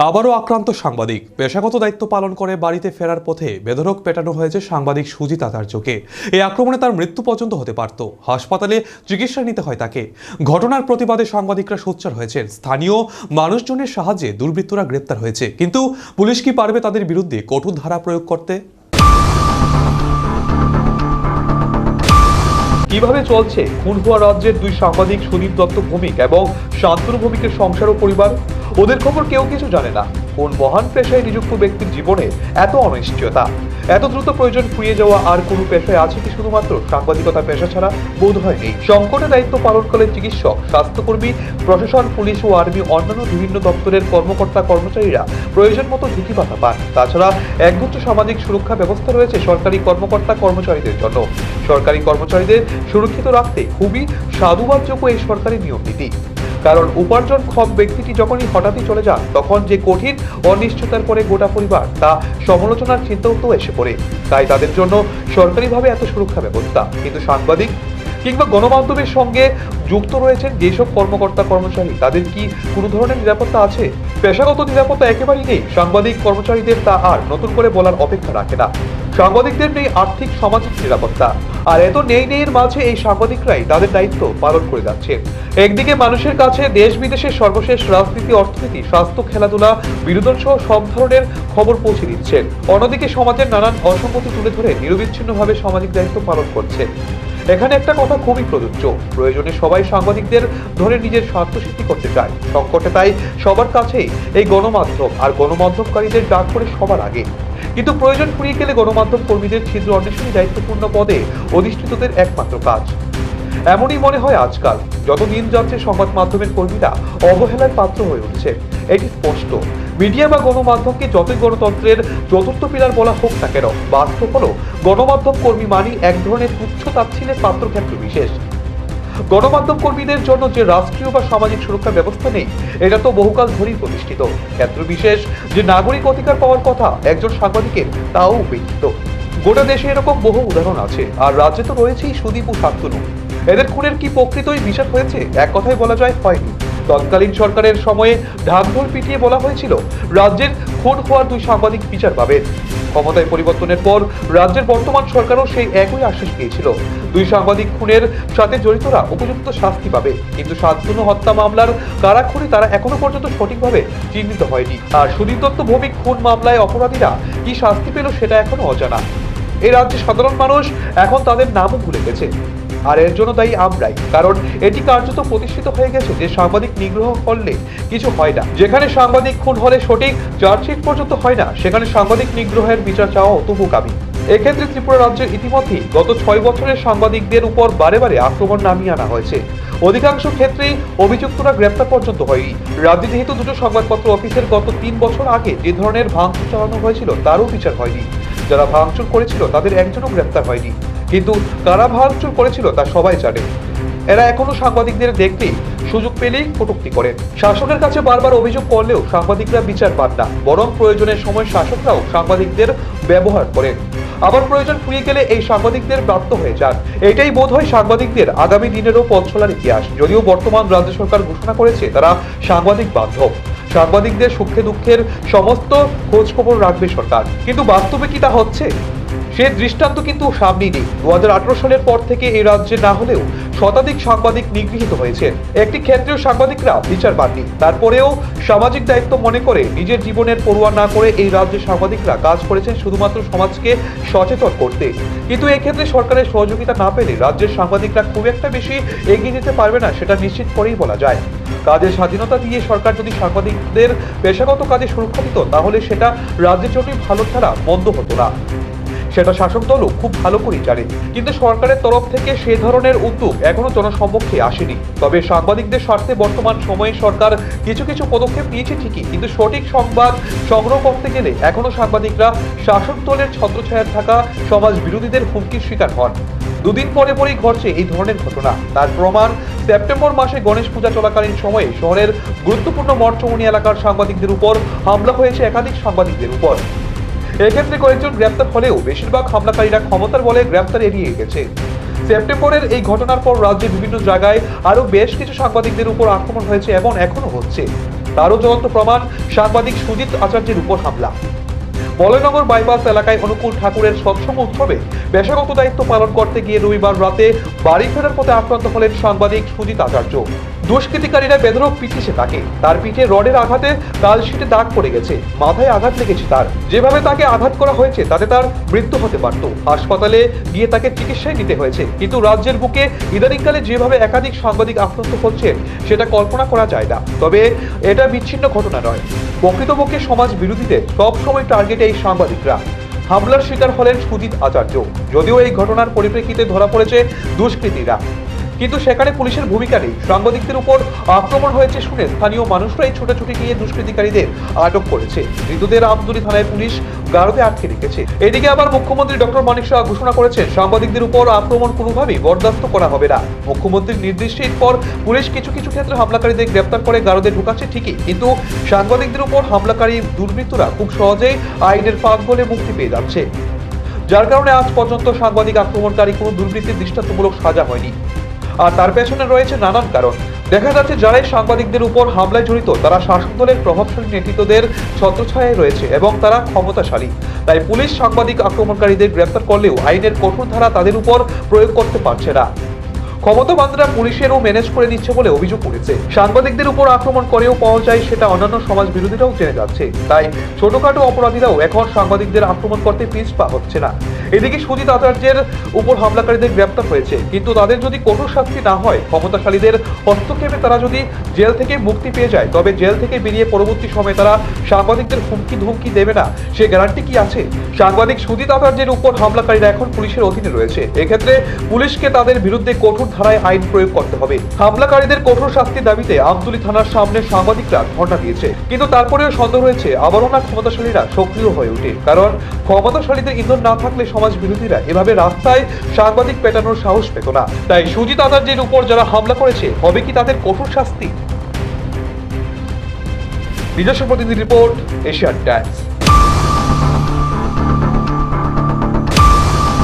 আবারও আক্রান্ত সাংবাদিক। পেশাগত দায়িত্ব পালন করে বাড়িতে ফেরার পথে বেধড়ক পেটানো হয়েছে সাংবাদিক সুজিত আচার্যকে। এই আক্রমণে তার মৃত্যু পর্যন্ত হতে পারত। হাসপাতালে চিকিৎসা নিতে হয় তাকে। ঘটনার প্রতিবাদে সাংবাদিকরা সোচ্চার হয়েছেন। স্থানীয় মানুষজনের সাহায্যে দুর্বৃত্তরা গ্রেপ্তার হয়েছে। কিন্তু পুলিশ কি পারবে তাদের বিরুদ্ধে কঠোর ধারা প্রয়োগ করতে? কিভাবে চলছে খুন হওয়া রাজ্যের দুই সাংবাদিক সুদীপ দত্ত ভৌমিক এবং শান্তনু ভৌমিকের সংসার ও পরিবার? ওদের খবর কেউ কিছু জানে না। কোন মহান পেশায় নিযুক্ত ব্যক্তির জীবনে এত অনিশ্চয়তা, এত দ্রুত প্রয়োজন ফুরিয়ে যাওয়া আর কোনো পেশায় আছে কি শুধুমাত্র সাংবাদিকতা পেশা ছাড়া? বোধ হয় নেই। সংকটে দায়িত্ব পালনকালে চিকিৎসক, স্বাস্থ্যকর্মী, প্রশাসন, পুলিশ ও আর্মি, অন্যান্য বিভিন্ন দপ্তরের কর্মকর্তা কর্মচারীরা প্রয়োজন মতো ঝুঁকি পাতা পান। তাছাড়া একগুচ্ছ সামাজিক সুরক্ষা ব্যবস্থা রয়েছে সরকারি কর্মকর্তা কর্মচারীদের জন্য। সরকারি কর্মচারীদের সুরক্ষিত রাখতে খুবই সাধুবাদযোগ্য এই সরকারি নিয়ম নীতি। কারণ উপার্জনক্ষম ব্যক্তিটি যখনই হঠাৎই চলে যান, তখন যে কঠিন অনিশ্চয়তার পরে গোটা পরিবার তা সমালোচনার চিন্তাও তো এসে পড়ে। তাই তাদের জন্য সরকারিভাবে এত সুরক্ষা ব্যবস্থা। কিন্তু সাংবাদিক কিংবা গণমাধ্যমের সঙ্গে যুক্ত রয়েছেন যেসব কর্মকর্তা কর্মচারী, তাদের কি কোনো ধরনের নিরাপত্তা আছে? পেশাগত নিরাপত্তা একেবারেই নেই সাংবাদিক কর্মচারীদের। তা আর নতুন করে বলার অপেক্ষা রাখে না। সাংবাদিকদের নেই আর্থিক সামাজিক নিরাপত্তা। আর এত নেই মাঝে এই সাংবাদিকরাই তাদের দায়িত্ব পালন করে যাচ্ছে। একদিকে মানুষের কাছে দেশ বিদেশের সর্বশেষ রাজনীতি, অর্থনীতি, স্বাস্থ্য, খেলাধুলা, বিনোদন সহ সব ধরনের খবর পৌঁছে দিচ্ছেন। অন্যদিকে সমাজের নানান অসঙ্গতি তুলে ধরে নিরবিচ্ছিন্নভাবে সামাজিক দায়িত্ব পালন করছে। এখানে একটা কথা খুবই প্রযোজ্য, প্রয়োজনে সবাই সাংবাদিকদের ধরে নিজের স্বার্থ সিদ্ধি করতে চায়। সংকটে তাই সবার কাছেই এই গণমাধ্যম আর গণমাধ্যমকারীদের ডাক পড়ে সবার আগে। কিন্তু প্রয়োজন ফুরিয়ে গেলে গণমাধ্যম কর্মীদের ছিদ্র অন্বেষণী দায়িত্বপূর্ণ পদে অধিষ্ঠিতদের একমাত্র কাজ। এমনই মনে হয় আজকাল। যত দিন যাচ্ছে সংবাদ মাধ্যমের কর্মীরা অবহেলার পাত্র হয়ে উঠছে। এটি স্পষ্ট। মিডিয়া বা গণমাধ্যমকে যতই গণতন্ত্রের চতুর্থ পিলার বলা হোক না কেন, বাস্তব হলো গণমাধ্যম কর্মী মানেই এক ধরনের তুচ্ছ তাচ্ছিল্যের পাত্র ক্ষেত্র বিশেষ। গণমাধ্যম কর্মীদের জন্য যে রাষ্ট্রীয় বা সামাজিক সুরক্ষা ব্যবস্থা নেই, এটা তো বহুকাল ধরেই প্রতিষ্ঠিত। ক্ষেত্র বিশেষ যে নাগরিক অধিকার পাওয়ার কথা একজন সাংবাদিকের, তাও উপেক্ষিত। গোটা দেশে এরকম বহু উদাহরণ আছে। আর রাজ্যে তো রয়েছেই সুদীপ ও শান্তনু। এদের খুনের কি প্রকৃতই বিচার হয়েছে? এক কথায় বলা যায় হয়নি। তৎকালীন সরকারের সময়ে ঢাকঢোল পিটিয়ে বলা হয়েছিল রাজ্যের খুন হওয়ার দুই সাংবাদিক বিচার পাবেন। ক্ষমতায় পরিবর্তনের পর রাজ্যের বর্তমান সরকারও সেই একই আশ্বাস পেয়েছিল, দুই সাংবাদিক খুনের সাথে জড়িতরা উপযুক্ত শাস্তি পাবে। কিন্তু শান্তনু হত্যা মামলার কারাখুনি তারা এখনো পর্যন্ত সঠিকভাবে চিহ্নিত হয়নি। আর সুদীপ দত্ত ভৌমিক খুন মামলায় অপরাধীরা কি শাস্তি পেল সেটা এখনো অজানা। এই রাজ্যে সাধারণ মানুষ এখন তাদের নামও ভুলে গেছে। আর এর জন্য দায়ী আমরাই। কারণ এটি কার্যত প্রতিষ্ঠিত হয়ে গেছে যে সাংবাদিক নিগ্রহ করলে কিছু হয় না। যেখানে সাংবাদিক খুন হলে সঠিক চার্জশিট পর্যন্ত হয় না, সেখানে সাংবাদিক নিগ্রহের বিচার চাওয়া অতুপকামী। এক্ষেত্রে ত্রিপুরা রাজ্যের ইতিমধ্যেই গত 6 বছরের সাংবাদিকদের উপর বারে বারে আক্রমণ নামিয়ে আনা হয়েছে। অধিকাংশ ক্ষেত্রেই অভিযুক্তরা গ্রেপ্তার পর্যন্ত হয়নি। রাজ্যে যেহেতু দুটো সংবাদপত্র অফিসের গত 3 বছর আগে যে ধরনের ভাঙচুর চালানো হয়েছিল, তারও বিচার হয়নি। যারা ভাঙচুর করেছিল তাদের একজনও গ্রেপ্তার হয়নি। কিন্তু কারা ভাঙচুর করেছিল তা সবাই জানে। এরা এখনো সাংবাদিকদের দেখলেই সুযোগ পেলেই কটূক্তি করেন। শাসকের কাছে বারবার অভিযোগ করলেও সাংবাদিকরা বিচার পান না, বরং প্রয়োজনের সময় শাসকরাও সাংবাদিকদের ব্যবহার করেন। আবার প্রয়োজন ফুরিয়ে গেলে এই সাংবাদিকদের ব্রাত্য হয়ে যান। এটাই বোধ হয় সাংবাদিকদের আগামী দিনেরও পথ চলার ইতিহাস। যদিও বর্তমান রাজ্য সরকার ঘোষণা করেছে তারা সাংবাদিক বান্ধব, সাংবাদিকদের সুখে দুঃখের সমস্ত খোঁজ খবর রাখবে সরকার, কিন্তু বাস্তবে কি তা হচ্ছে? সে দৃষ্টান্ত কিন্তু সামনেই নেই। 2018 সালের পর থেকে এই রাজ্যে না হলেও শতাধিক সাংবাদিক নিগৃহীত হয়েছে। একটি ক্ষেত্রেও সাংবাদিকরা বিচার পাননি। তারপরেও সামাজিক দায়িত্ব মনে করে নিজের জীবনের পরোয়া না করে এই রাজ্যের সাংবাদিকরা কাজ করেছেন শুধুমাত্র সমাজকে সচেতন করতে। কিন্তু এক্ষেত্রে সরকারের সহযোগিতা না পেলে রাজ্যের সাংবাদিকরা খুব একটা বেশি এগিয়ে যেতে পারবে না, সেটা নিশ্চিত করেই বলা যায়। কাজের স্বাধীনতা দিয়ে সরকার যদি সাংবাদিকদের পেশাগত কাজে সুরক্ষা দিত, তাহলে সেটা রাজ্যের জন্যই ভালো ছাড়া মন্দ হতো না। সেটা শাসক দলও খুব ভালো করেই জানে। কিন্তু সরকারের তরফ থেকে সে ধরনের উদ্যোগ এখনো জনসম্মুখে আসেনি। তবে সাংবাদিকদের স্বার্থে বর্তমান সময়ে সরকার কিছু কিছু পদক্ষেপ নিয়েছে ঠিকই, কিন্তু সঠিক সংবাদ সংগ্রহ করতে গেলে এখনো সাংবাদিকরা শাসক দলের ছত্রছায়ায় থাকা সমাজ বিরোধীদের হুমকির শিকার হন। দুদিন পরে পরেই ঘটছে এই ধরনের ঘটনা। তার প্রমাণ সেপ্টেম্বর মাসে গণেশ পূজা চলাকালীন সময়ে শহরের গুরুত্বপূর্ণ মঠচৌমুহনী এলাকার সাংবাদিকদের উপর হামলা হয়েছে একাধিক সাংবাদিকদের উপর। এক্ষেত্রে কয়েকজন গ্রেপ্তার হলেও বেশিরভাগ হামলাকারীরা ক্ষমতার বলে গ্রেপ্তার এড়িয়ে গেছে। সেপ্টেম্বরের এই ঘটনার পর রাজ্যের বিভিন্ন জায়গায় আরো বেশ কিছু সাংবাদিকদের উপর আক্রমণ হয়েছে এবং এখনো হচ্ছে। তারও জ্বলন্ত প্রমাণ সাংবাদিক সুজিত আচার্যের উপর হামলা। বলয়নগর বাইপাস এলাকায় অনুকূল ঠাকুরের সৎসঙ্গ উৎসবে পেশাগত দায়িত্ব পালন করতে গিয়ে রবিবার রাতে বাড়ি ফেরার পথে আক্রান্ত হলেন সাংবাদিক সুজিত আচার্য। দুষ্কৃতিকারীরা বেধড়ক পিটিয়েছে তাকে। তার পিঠে রডের আঘাতে কালশিটে দাগ পড়ে গেছে, মাথায় আঘাত লেগেছে তার। যেভাবে তাকে আঘাত করা হয়েছে তাতে তার মৃত্যু হতে পারত। হাসপাতালে গিয়ে তাকে চিকিৎসায় নিতে হয়েছে। কিন্তু রাজ্যের বুকে ইদানিংকালে যেভাবে একাধিক সাংবাদিক আক্রান্ত হচ্ছেন সেটা কল্পনা করা যায় না। তবে এটা বিচ্ছিন্ন ঘটনা নয়। প্রকৃতপক্ষে সমাজ বিরোধীদের সবসময় টার্গেটে এই সাংবাদিকরা। হামলার শিকার হলেন সুজিত আচার্য। যদিও এই ঘটনার পরিপ্রেক্ষিতে ধরা পড়েছে দুষ্কৃতীরা, কিন্তু সেখানে পুলিশের ভূমিকা নেই। সাংবাদিকদের উপর আক্রমণ হয়েছে শুনে স্থানীয় মানুষরাই ছোটাছুটি গিয়ে দুষ্কৃতিকারীদের আটক করেছে। ধৃতদের আমতলী থানায় পুলিশ গারদে আটকে রেখেছে। এদিকে আবার মুখ্যমন্ত্রী ডক্টর মানিক সাহা ঘোষণা করেছেন সাংবাদিকদের উপর আক্রমণ কোনোভাবেই বরদাস্ত করা হবে না। মুখ্যমন্ত্রীর নির্দেশের পর পুলিশ কিছু কিছু ক্ষেত্রে হামলাকারীদের গ্রেপ্তার করে গারদে ঢুকাচ্ছে ঠিকই, কিন্তু সাংবাদিকদের উপর হামলাকারী দুর্বৃত্তরা খুব সহজেই আইনের ফাঁক গলে মুক্তি পেয়ে যাচ্ছে। যার কারণে আজ পর্যন্ত সাংবাদিক আক্রমণকারী কোনো দুর্বৃত্তির দৃষ্টান্তমূলক সাজা হয়নি। আর তার পেছনে রয়েছে নানান কারণ। দেখা যাচ্ছে যারাই সাংবাদিকদের উপর হামলায় জড়িত তারা শাসক দলের প্রভাবশালী নেতৃত্বদের ছত্রছায়ায় রয়েছে এবং তারা ক্ষমতাশালী। তাই পুলিশ সাংবাদিক আক্রমণকারীদের গ্রেপ্তার করলেও আইনের কঠোর ধারা তাদের উপর প্রয়োগ করতে পারছে না। ক্ষমতাবানরা পুলিশেরও ম্যানেজ করে নিচ্ছে বলে অভিযোগ করেছে। সাংবাদিকদের উপর আক্রমণ করেও পাওয়া যায় সেটা অন্যান্য সমাজ বিরোধীরাও জেনে যাচ্ছে। তাই ছোটখাটো অপরাধীরাও এখন সাংবাদিকদের আক্রমণ করতে পিছপা হচ্ছে না। এদিকে সুজিত আচার্যের উপর হামলাকারীদের গ্রেপ্তার হয়েছে, কিন্তু তাদের যদি কঠোর শাস্তি না হয়, ক্ষমতাশালীদের হস্তক্ষেপে তারা যদি জেল থেকে মুক্তি পেয়ে যায়, তবে জেল থেকে বেরিয়ে পরবর্তী সময়ে তারা সাংবাদিকদের হুমকি ধুমকি দেবে না সে গ্যারান্টি কি আছে? সাংবাদিক সুজিত আচার্যের উপর হামলাকারীরা এখন পুলিশের অধীনে রয়েছে। এক্ষেত্রে পুলিশকে তাদের বিরুদ্ধে কঠোর ধারায় আইন প্রয়োগ করতে হবে। হামলাকারীদের কঠোর শাস্তির দাবিতে আমতলী থানার সামনে সাংবাদিকরা ধর্ণা দিয়েছে, কিন্তু তারপরেও সন্দেহ রয়েছে আবারও না ক্ষমতাশালীরা সক্রিয় হয়ে ওঠে। কারণ ক্ষমতাশালীদের ইন্ধন না থাকলে সমাজ বিরোধীরা এভাবে রাস্তায় সাংবাদিক পেটানোর সাহস পেত না। তাই সুজিত আচার্যের উপর যারা হামলা করেছে হবে কি তাদের কঠোর শাস্তি? নিজস্ব প্রতিনিধি রিপোর্ট, এশিয়ান টাইমস।